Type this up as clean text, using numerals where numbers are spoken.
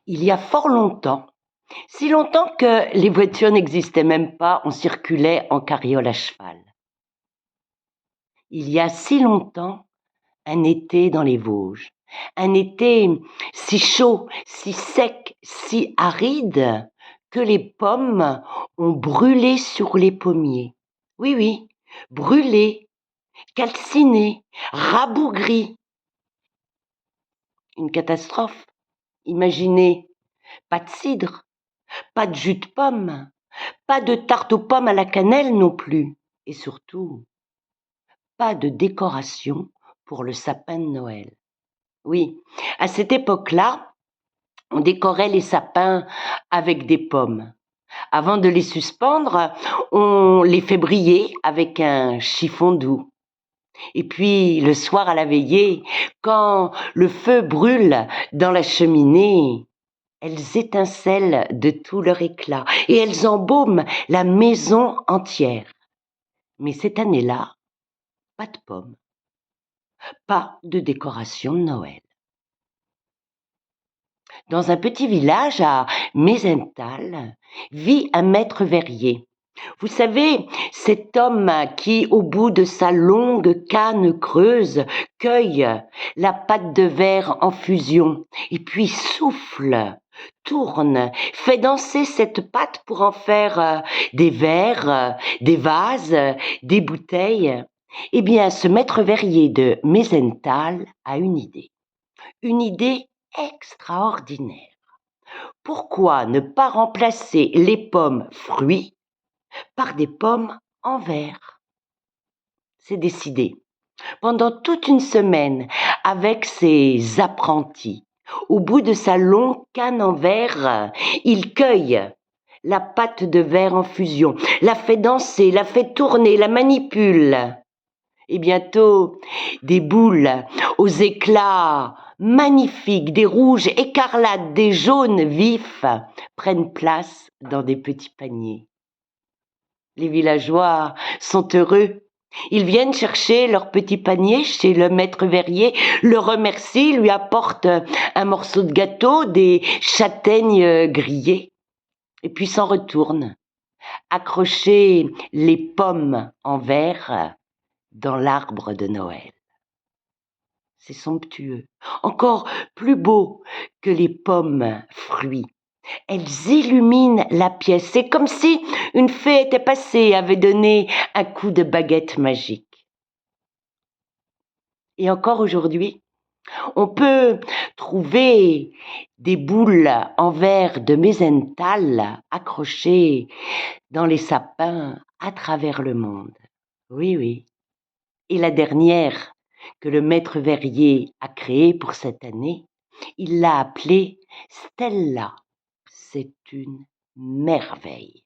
Il y a fort longtemps, si longtemps que les voitures n'existaient même pas, on circulait en carriole à cheval. Il y a si longtemps, un été dans les Vosges, un été si chaud, si sec, si aride, que les pommes ont brûlé sur les pommiers. Oui, oui, brûlé, calciné, rabougri. Une catastrophe. Imaginez, pas de cidre, pas de jus de pomme, pas de tarte aux pommes à la cannelle non plus. Et surtout, pas de décoration pour le sapin de Noël. Oui, à cette époque-là, on décorait les sapins avec des pommes. Avant de les suspendre, on les fait briller avec un chiffon doux. Et puis, le soir à la veillée, quand le feu brûle dans la cheminée, elles étincellent de tout leur éclat et elles embaument la maison entière. Mais cette année-là, pas de pommes, pas de décoration de Noël. Dans un petit village à Mézental vit un maître verrier. Vous savez, cet homme qui, au bout de sa longue canne creuse, cueille la pâte de verre en fusion et puis souffle, tourne, fait danser cette pâte pour en faire des verres, des vases, des bouteilles. Eh bien, ce maître verrier de Mézental a une idée extraordinaire. Pourquoi ne pas remplacer les pommes fruits par des pommes en verre? C'est décidé. Pendant toute une semaine, avec ses apprentis, au bout de sa longue canne en verre, il cueille la pâte de verre en fusion, la fait danser, la fait tourner, la manipule. Et bientôt, des boules aux éclats magnifiques, des rouges écarlates, des jaunes vifs, prennent place dans des petits paniers. Les villageois sont heureux. Ils viennent chercher leur petit panier chez le maître verrier, le remercient, lui apportent un morceau de gâteau, des châtaignes grillées, et puis s'en retournent, accrocher les pommes en verre dans l'arbre de Noël. C'est somptueux, encore plus beau que les pommes fruits. Elles illuminent la pièce. C'est comme si une fée était passée et avait donné un coup de baguette magique. Et encore aujourd'hui, on peut trouver des boules en verre de Mézental accrochées dans les sapins à travers le monde. Oui, oui. Et la dernière que le maître verrier a créée pour cette année, il l'a appelée Stella. C'est une merveille.